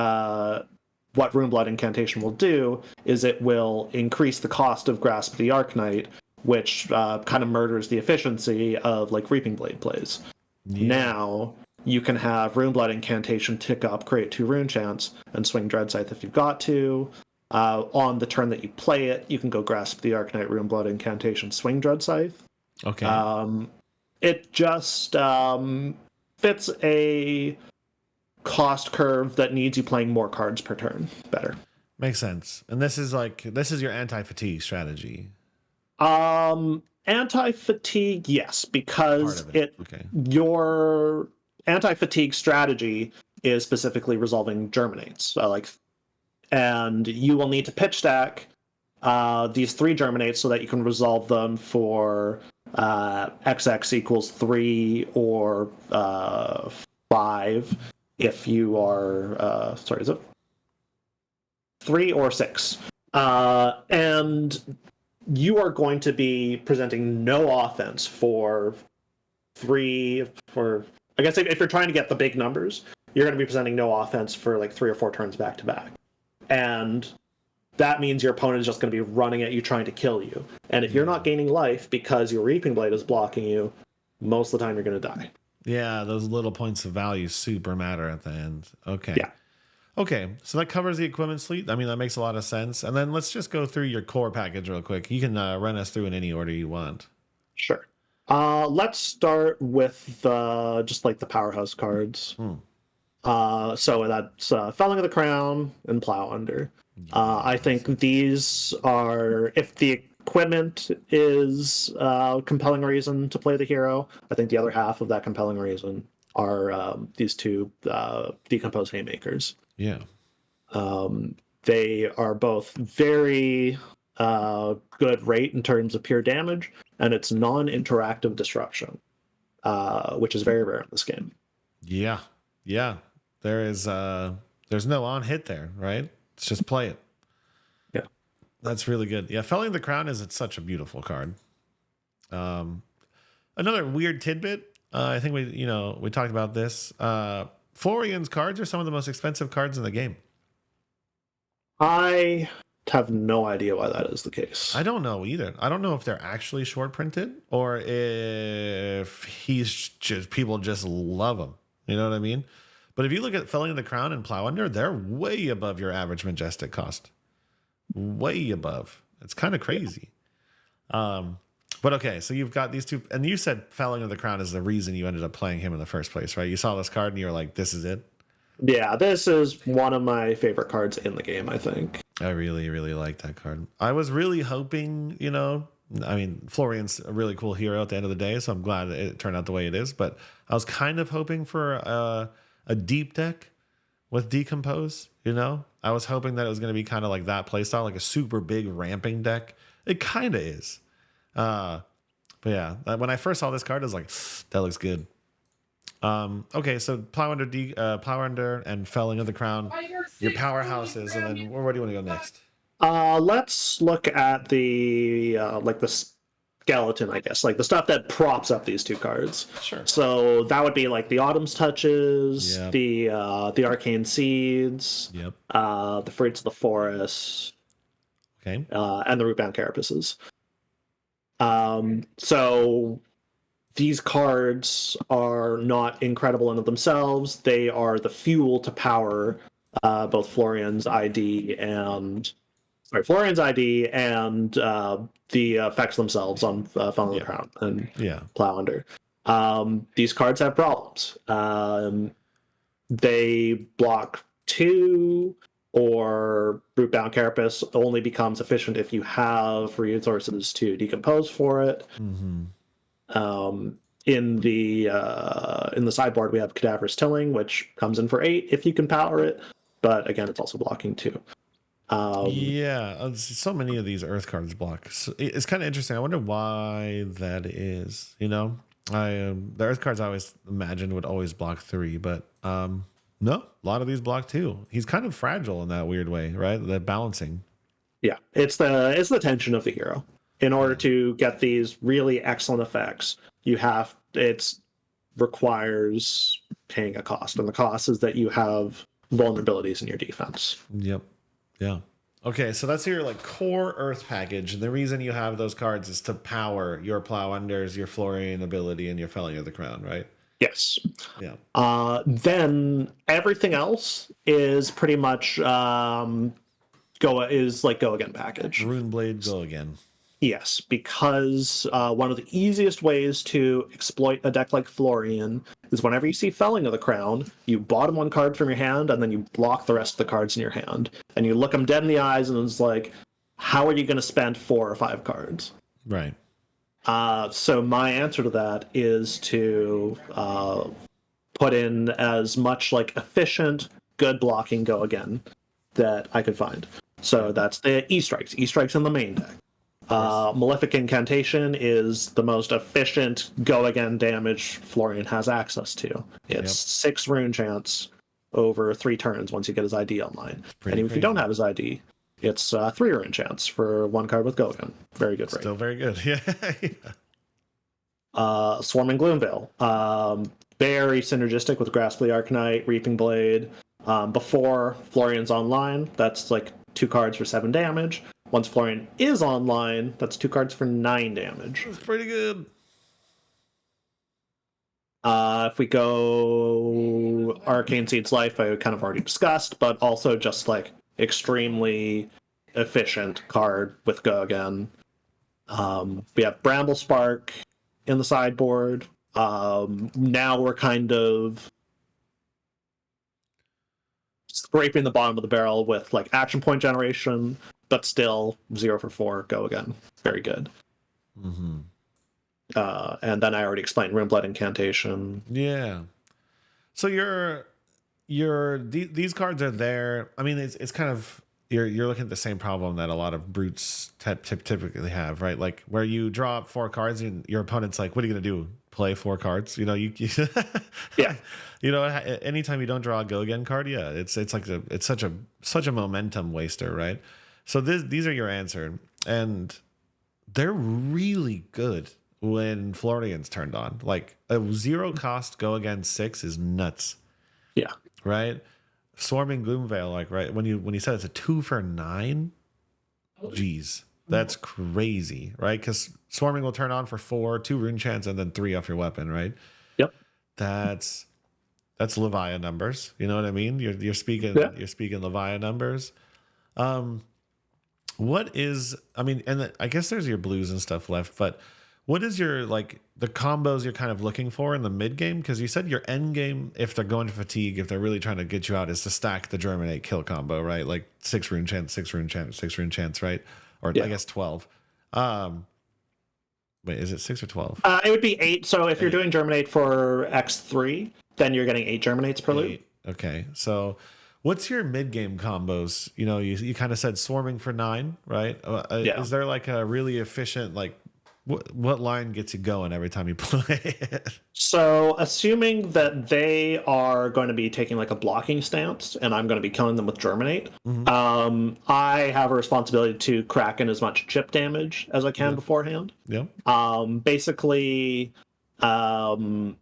what Runeblood Incantation will do is it will increase the cost of Grasp of the Arknight, which kind of murders the efficiency of like Reaping Blade plays. Yeah. Now you can have Runeblood Incantation tick up, create 2 rune chants, and swing Dread Scythe if you've got to. On the turn that you play it, you can go Grasp the Arknight, Runeblood Incantation, swing Dread Scythe. Okay. It just fits a cost curve that needs you playing more cards per turn better. Makes sense. And this is your anti-fatigue strategy. Anti-fatigue, yes, because your anti-fatigue strategy is specifically resolving Germinates. And you will need to pitch stack these 3 germinate so that you can resolve them for XX equals 3 or 5 if you are, sorry, is it 3 or 6? And you are going to be presenting no offense for I guess if you're trying to get the big numbers, you're going to be presenting no offense for like 3 or 4 turns back to back. And that means your opponent is just going to be running at you trying to kill you. And if you're not gaining life because your Reaping Blade is blocking you, most of the time you're going to die. Yeah, those little points of value super matter at the end. Okay. Yeah. Okay, so that covers the equipment suite. I mean, that makes a lot of sense. And then let's just go through your core package real quick. You can run us through in any order you want. Sure. Let's start with just like the powerhouse cards. So that's Felling of the Crown and Plow Under. I think these are, if the equipment is a compelling reason to play the hero, I think the other half of that compelling reason are these 2 Decompose Haymakers. Yeah. They are both very good rate in terms of pure damage, and it's non-interactive disruption, which is very rare in this game. Yeah. Yeah. There's no on hit there, right? It's just play it. Yeah. That's really good. Yeah, Felling the Crown it's such a beautiful card. Another weird tidbit. I think we talked about this. Florian's cards are some of the most expensive cards in the game. I have no idea why that is the case. I don't know either. I don't know if they're actually short printed or if people just love them. You know what I mean? But if you look at Felling of the Crown and Plow Under, they're way above your average Majestic cost. Way above. It's kind of crazy. But okay, so you've got these 2, and you said Felling of the Crown is the reason you ended up playing him in the first place, right? You saw this card and you were like, this is it? Yeah, this is one of my favorite cards in the game, I think. I really, really like that card. I was really hoping, I mean, Florian's a really cool hero at the end of the day, so I'm glad it turned out the way it is, but I was kind of hoping for a deep deck with Decompose, I was hoping that it was going to be kind of like that playstyle, like a super big ramping deck. It kind of is. But yeah, when I first saw this card, I was like, that looks good. Okay, so Plow Under and Felling of the Crown, your powerhouses, and then where do you want to go next? Let's look at the skeleton, I guess, like the stuff that props up these 2 cards. Sure. So that would be like the Autumn's Touches, Yep. the Arcane Seeds, Yep. the Fruits of the Forest, Okay. and the Rootbound Carapaces. So these cards are not incredible in of themselves. They are the fuel to power both Florian's ID and the effects themselves on Felling of the Crown and Plow Under. These cards have problems. They block 2, or Rootbound Carapace only becomes efficient if you have resources to decompose for it. Mm-hmm. In the sideboard, we have Cadaverous Tilling, which comes in for 8 if you can power it, but again, it's also blocking 2. So many of these Earth cards block. So it's kind of interesting. I wonder why that is. The Earth cards I always imagined would always block 3, but no, a lot of these block 2. He's kind of fragile in that weird way, right? That balancing. Yeah, it's the tension of the hero. In order to get these really excellent effects, it requires paying a cost, and the cost is that you have vulnerabilities in your defense. Yep. Yeah. Okay, so that's your core Earth package, and the reason you have those cards is to power your Plow Unders, your Florian ability, and your Felling of the Crown, right? Yes. Yeah. Then everything else is pretty much go again package. Runeblade, go again. Yes, because one of the easiest ways to exploit a deck like Florian is whenever you see Felling of the Crown, you bottom 1 card from your hand, and then you block the rest of the cards in your hand. And you look them dead in the eyes, and it's like, how are you going to spend 4 or 5 cards? Right. So my answer to that is to put in as much efficient, good blocking go again that I could find. So that's the E-Strikes. E-Strikes in the main deck. Malefic Incantation is the most efficient go-again damage Florian has access to. It's 6 rune chance over 3 turns once you get his ID online. And if you don't have his ID, it's 3 rune chance for 1 card with go-again. Very good rate. Still very good, yeah. Swarming Gloomveil. Very synergistic with Grasp of the Arcanite, Reaping Blade. Before Florian's online, that's like 2 cards for 7 damage. Once Florian is online, that's 2 cards for 9 damage. That's pretty good. If we go Arcane Seed's Life, I kind of already discussed, but also just like extremely efficient card with go again. We have Bramble Spark in the sideboard. Now we're kind of scraping the bottom of the barrel with like action point generation, but still 0 for 4 go again. Very good. Mm-hmm. And then I already explained Runeblade Incantation. Yeah. So these cards are there. I mean, it's kind of you're looking at the same problem that a lot of brutes typically have, right? Like where you draw up 4 cards and your opponent's like, "What are you gonna do? Play 4 cards?" You know, Yeah. You know, anytime you don't draw a go again card, yeah, it's like it's such a momentum waster, right? So these are your answer, and they're really good when Florian's turned on. Like a 0 cost go again 6 is nuts. Yeah. Right? Swarming Gloomveil, like right when you said it's a 2 for 9, geez, that's crazy, right? Because Swarming will turn on for 4, 2 rune chance, and then 3 off your weapon, right? Yep. That's Leviathan numbers. You know what I mean? You're speaking Leviathan numbers. What is, I mean, and I guess there's your blues and stuff left, but what is your, like, the combos you're kind of looking for in the mid game? Because you said your end game, if they're going to fatigue, if they're really trying to get you out, is to stack the Germinate kill combo, right? Like 6 rune chance, 6 rune chance, 6 rune chance, right? Or I guess 12. Wait, is it 6 or 12? It would be 8. So if you're doing Germinate for X3, then you're getting 8 Germinates per loop. Okay, so what's your mid-game combos? You know, you kind of said Swarming for 9, right? Is there like a really efficient, like, what line gets you going every time you play it? So assuming that they are going to be taking like a blocking stance and I'm going to be killing them with Germinate, I have a responsibility to crack in as much chip damage as I can beforehand. Yeah. Basically, every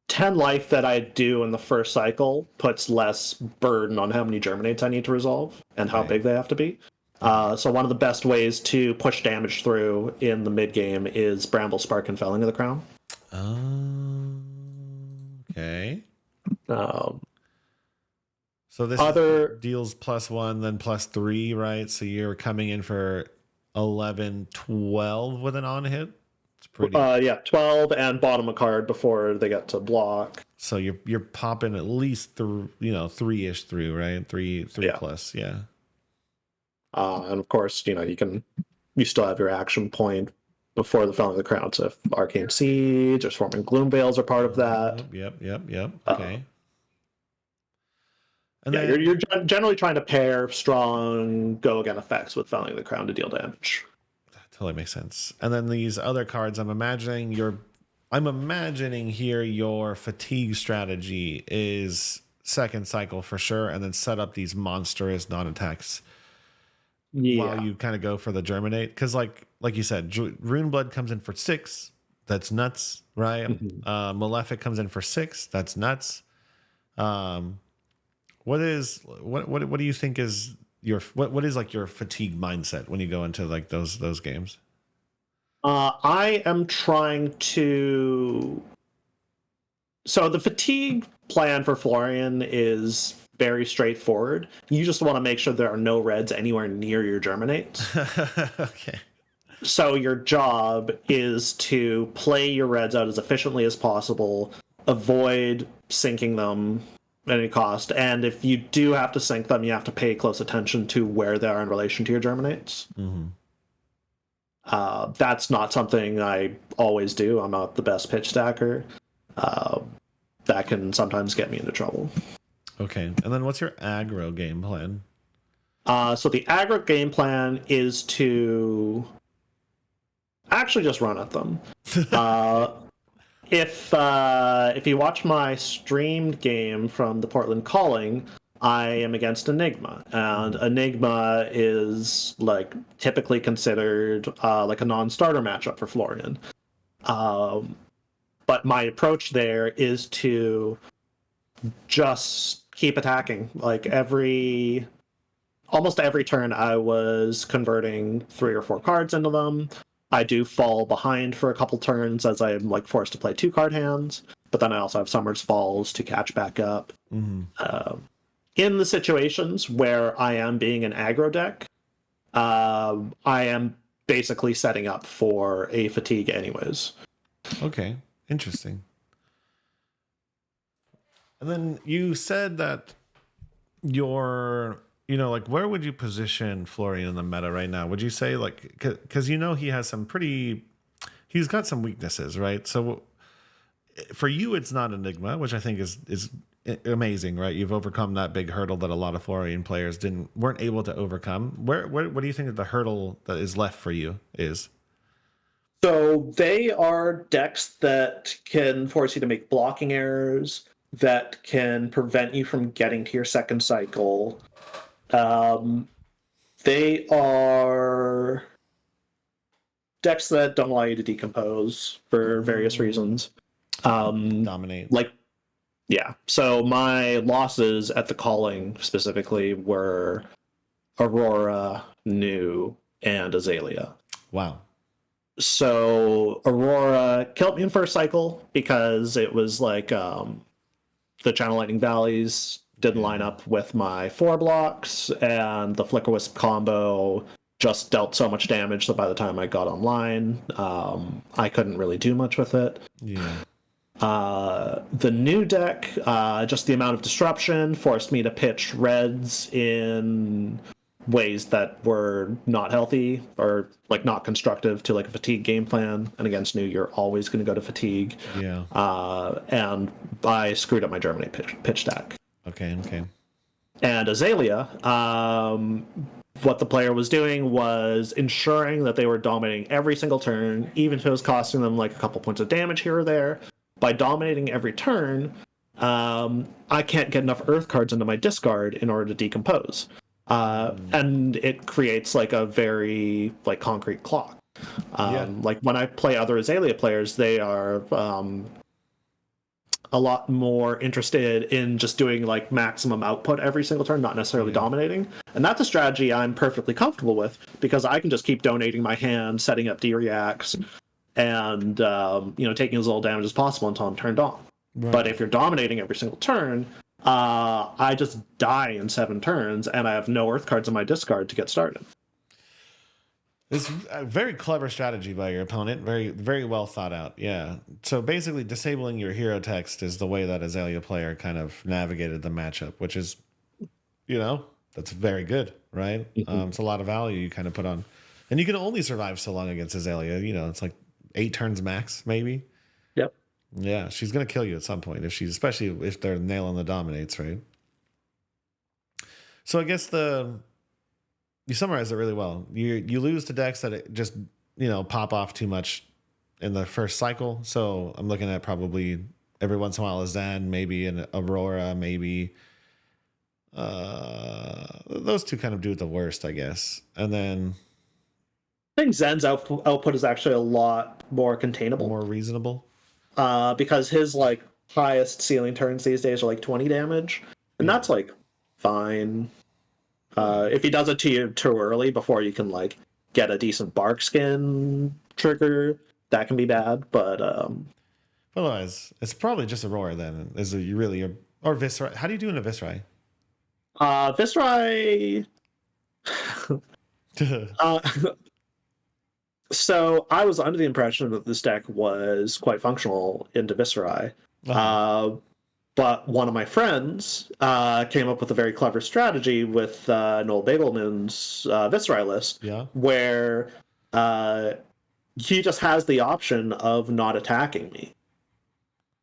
10 life that I do in the first cycle puts less burden on how many Germinates I need to resolve and how big they have to be. So one of the best ways to push damage through in the mid game is Bramble Spark and Felling of the Crown. Okay. So this deals +1, then +3, right? So you're coming in for 11, 12 with an on hit. It's pretty. 12 and bottom a card before they get to block. So you're popping at least 3-ish through, right? 3 plus, yeah. And of course, you still have your action point before the Felling of the Crown. So if Arcane Seeds or Swarming Gloomveils are part of that. Yep. Okay. And then you're generally trying to pair strong go again effects with Felling of the Crown to deal damage. That totally makes sense. And then these other cards, I'm imagining here your fatigue strategy is second cycle for sure, and then set up these monstrous non-attacks. While you kind of go for the Germinate, because like you said, Runeblood comes in for 6, that's nuts, right? Malefic comes in for 6, that's nuts. What do you think is what is like your fatigue mindset when you go into like those games? I am trying to. So the fatigue plan for Florian is very straightforward. You just want to make sure there are no reds anywhere near your Germinates. Okay. So your job is to play your reds out as efficiently as possible, avoid sinking them at any cost, and if you do have to sink them, you have to pay close attention to where they are in relation to your Germinates. That's not something I always do. I'm not the best pitch stacker. That can sometimes get me into trouble. Okay. And then what's your aggro game plan? So the aggro game plan is to actually just run at them. If you watch my streamed game from the Portland Calling, I am against Enigma, and Enigma is like typically considered like a non-starter matchup for Florian. But my approach there is to just keep attacking. Like almost every turn, I was converting 3 or 4 cards into them. I do fall behind for a couple turns as I'm like forced to play 2 card hands, but then I also have Summer's Falls to catch back up. In the situations where I am being an aggro deck, I am basically setting up for a fatigue anyways. Okay, interesting. And then you said that like, where would you position Florian in the meta right now? Would you say, like, because he has he's got some weaknesses, right? So for you, it's not Enigma, which I think is amazing, right? You've overcome that big hurdle that a lot of Florian players weren't able to overcome. What do you think that the hurdle that is left for you is? So they are decks that can force you to make blocking errors, that can prevent you from getting to your second cycle. They are decks that don't allow you to decompose for various reasons. Dominate. So my losses at the Calling specifically were Aurora, New, and Azalea. Wow. So Aurora killed me in first cycle because it was like the Channel Lightning Valleys didn't line up with my 4 blocks, and the Flicker Wisp combo just dealt so much damage that by the time I got online, I couldn't really do much with it. Yeah. The new deck, just the amount of disruption forced me to pitch reds in ways that were not healthy or like not constructive to like a fatigue game plan. And against new, you're always going to go to fatigue. Yeah. And I screwed up my Germany pitch deck. Okay. And Azalea, what the player was doing was ensuring that they were dominating every single turn, even if it was costing them like a couple points of damage here or there. By dominating every turn, I can't get enough Earth cards into my discard in order to decompose. And it creates like a very like concrete clock. Like when I play other Azalea players, they are a lot more interested in just doing like maximum output every single turn, not necessarily dominating. And that's a strategy I'm perfectly comfortable with because I can just keep donating my hand, setting up D-reacts, and taking as little damage as possible until I'm turned on. Right. But if you're dominating every single turn, I just die in 7 turns, and I have no Earth cards in my discard to get started. It's a very clever strategy by your opponent. Very, very well thought out. Yeah. So basically, disabling your hero text is the way that Azalea player kind of navigated the matchup, which is, that's very good, right? Mm-hmm. It's a lot of value you kind of put on. And you can only survive so long against Azalea. It's like 8 turns max, maybe. Yep. Yeah, she's gonna kill you at some point especially if they're nailing the dominates, right? So I guess you summarized it really well. You lose to decks that it just pop off too much in the first cycle. So I'm looking at probably every once in a while a Zen, maybe an Aurora, maybe those two kind of do it the worst, I guess. And then I think Zen's output is actually a lot more containable, more reasonable, because his like highest ceiling turns these days are like 20 damage, and that's like fine. If he does it to you too early before you can like get a decent bark skin trigger, that can be bad. But otherwise, it's probably just Aurora then. Is it really or Viscerai? How do you do in a Viscerai? Viscerai. So I was under the impression that this deck was quite functional into Viscerai. But one of my friends came up with a very clever strategy with Noel Bagelman's Viscerai list, where he just has the option of not attacking me.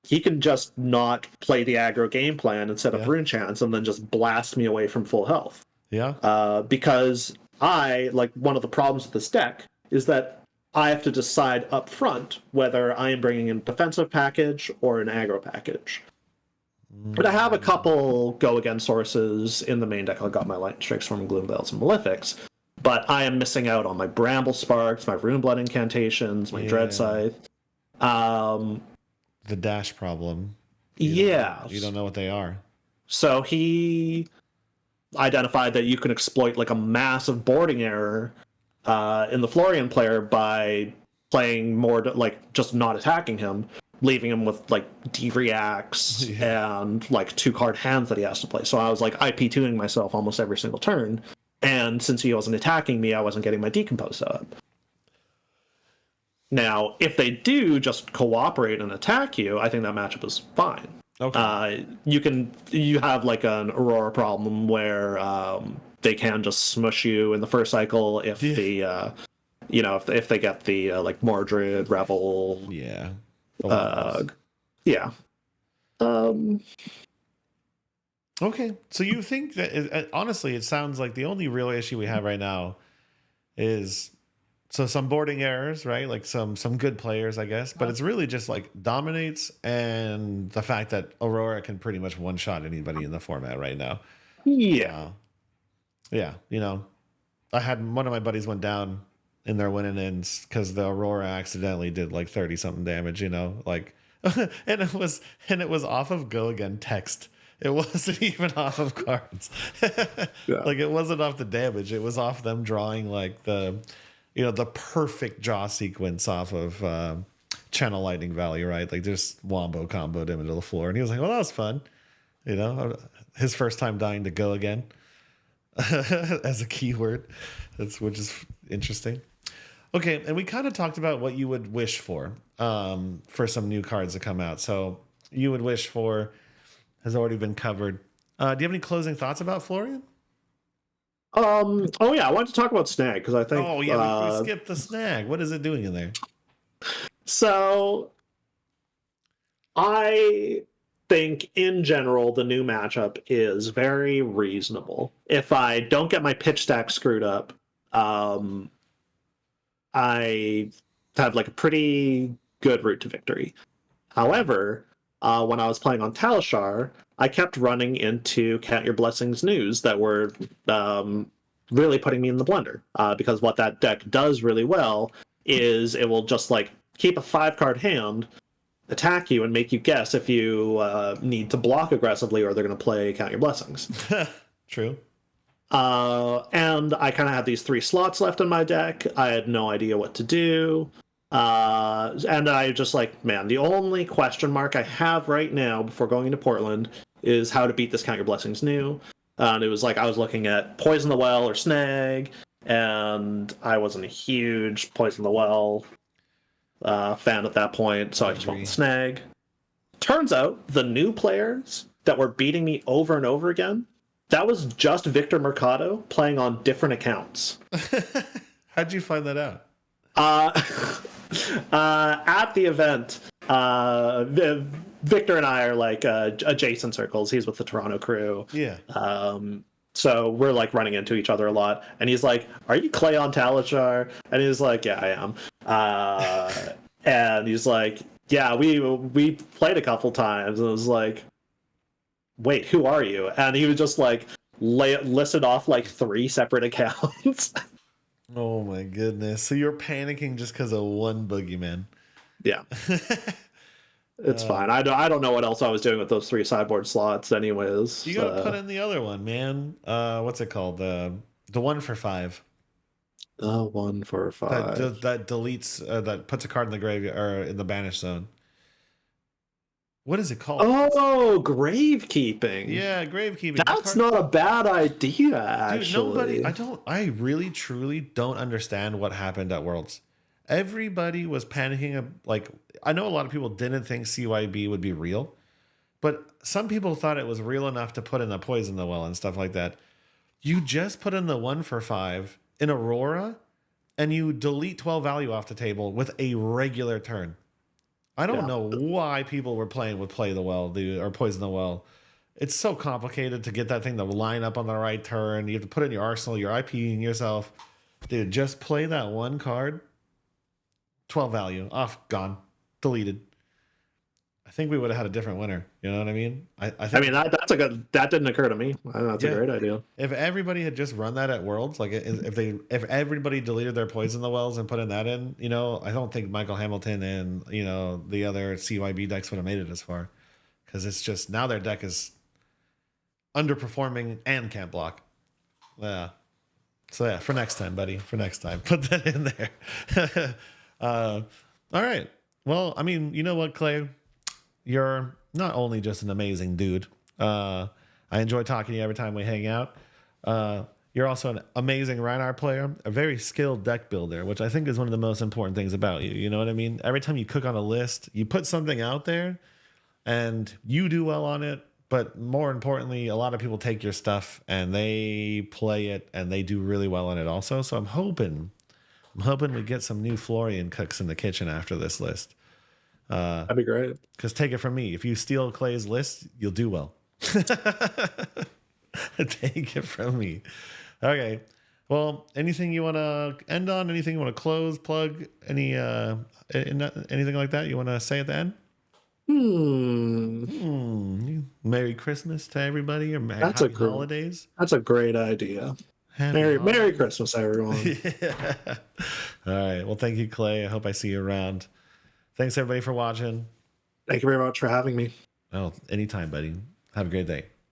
he can just not play the aggro game plan and set up Yeah. rune chants and then just blast me away from full health. Yeah. Because one of the problems with this deck is that I have to decide up front whether I am bringing in a defensive package or an aggro package. But I have a couple go against sources in the main deck. I got my Light Strikes from Gloomveils and Malefics, but I am missing out on my Bramble Sparks, my Runeblood incantations, my Dread Scythe. The dash problem. You don't know what they are. So he identified that you can exploit like a massive boarding error in the Florian player by playing more like just not attacking him, leaving him with like D-reacts and like 2-card hands that he has to play. So I was like IP2ing myself almost every single turn, and since he wasn't attacking me, I wasn't getting my decompose set up. Now, if they do just cooperate and attack you, I think that matchup is fine. Okay. You have like an Aurora problem where they can just smush you in the first cycle if if they get the like Mordred, Revel. Yeah. Yeah. Okay, so you think that honestly, it sounds like the only real issue we have right now is some boarding errors, right? Like some good players, I guess, but it's really just like dominates and the fact that Aurora can pretty much one shot anybody in the format right now. Yeah. Yeah, I had one of my buddies went down in their winning ends because the Aurora accidentally did like 30 something damage, like, and it was off of go again text. It wasn't even off of cards. Like it wasn't off the damage. It was off them drawing like the perfect draw sequence off of Channel Lightning Valley, right? Like just wombo comboed him into the floor, and he was like, "Well, that was fun," his first time dying to go again as a keyword, which is interesting. Okay, and we kind of talked about what you would wish for some new cards to come out. So you would wish for has already been covered. Do you have any closing thoughts about Florian? Oh yeah, I wanted to talk about Snag because I think. Oh yeah, we skipped the Snag. What is it doing in there? So, I think in general the new matchup is very reasonable. If I don't get my pitch stack screwed up, I have like a pretty good route to victory. However, when I was playing on Talishar, I kept running into Count Your Blessings news that were really putting me in the blender. Because what that deck does really well is it will just like keep a 5-card hand, attack you, and make you guess if you need to block aggressively or they're going to play Count Your Blessings. True. And I kind of had these 3 slots left in my deck. I had no idea what to do. And I just like, man, the only question mark I have right now before going into Portland is how to beat this Count Your Blessings new. And it was like I was looking at Poison the Well or Snag, and I wasn't a huge Poison the Well fan at that point, so I just went with Snag. Turns out the new players that were beating me over and over again, that was just Victor Mercado playing on different accounts. How'd you find that out? At the event, Victor and I are like adjacent circles. He's with the Toronto crew. Yeah. So we're like running into each other a lot. And he's like, "Are you Clay on Talishar?" And he's like, "Yeah, I am." And he's like, "Yeah, we played a couple times." And I was like, "Wait, who are you?" And he was just like listed off like 3 separate accounts. Oh my goodness. So you're panicking just because of one boogeyman. Yeah. It's fine. I don't know what else I was doing with those 3 sideboard slots anyways. You gotta put in the other one, man. What's it called? The 1 for 5. 1 for 5. That deletes, that puts a card in the graveyard or in the banish zone. What is it called? Oh, gravekeeping. Yeah, gravekeeping. That's not a bad idea, actually. Dude, I really truly don't understand what happened at Worlds. Everybody was panicking. Like, I know a lot of people didn't think CYB would be real, but some people thought it was real enough to put in the Poison the Well and stuff like that. You just put in the 1 for 5 in Aurora, and you delete 12 value off the table with a regular turn. I don't know why people were playing with Play the Well, dude, or Poison the Well. It's so complicated to get that thing to line up on the right turn. You have to put it in your arsenal. You're IPing yourself. Dude, just play that one card. 12 value. Off, gone. Deleted. I think we would have had a different winner. You know what I mean? I think, that didn't occur to me. I think that's a great idea. if everybody had just run that at Worlds, like if everybody deleted their Poison the Wells and put in that in, you know, I don't think Michael Hamilton and, you know, the other CYB decks would have made it as far. Because it's just now their deck is underperforming and can't block. Yeah. So yeah, for next time, buddy. For next time. Put that in there. All right. Well, I mean, you know what, Clay? You're not only just an amazing dude. I enjoy talking to you every time we hang out. You're also an amazing Rhinar player, a very skilled deck builder, which I think is one of the most important things about you. You know what I mean? Every time you cook on a list, you put something out there and you do well on it. But more importantly, a lot of people take your stuff and they play it and they do really well on it also. So I'm hoping we get some new Florian cooks in the kitchen after this list. That'd be great. Because take it from me, if you steal Clay's list, you'll do well. Take it from me. Okay. Well, anything you want to end on? Anything you want to close, plug? Anything like that you want to say at the end? Merry Christmas to everybody, or happy holidays. That's a great idea. Merry Christmas, everyone. Yeah. All right. Well, thank you, Clay. I hope I see you around. Thanks, everybody, for watching. Thank you very much for having me. Oh, anytime, buddy. Have a great day.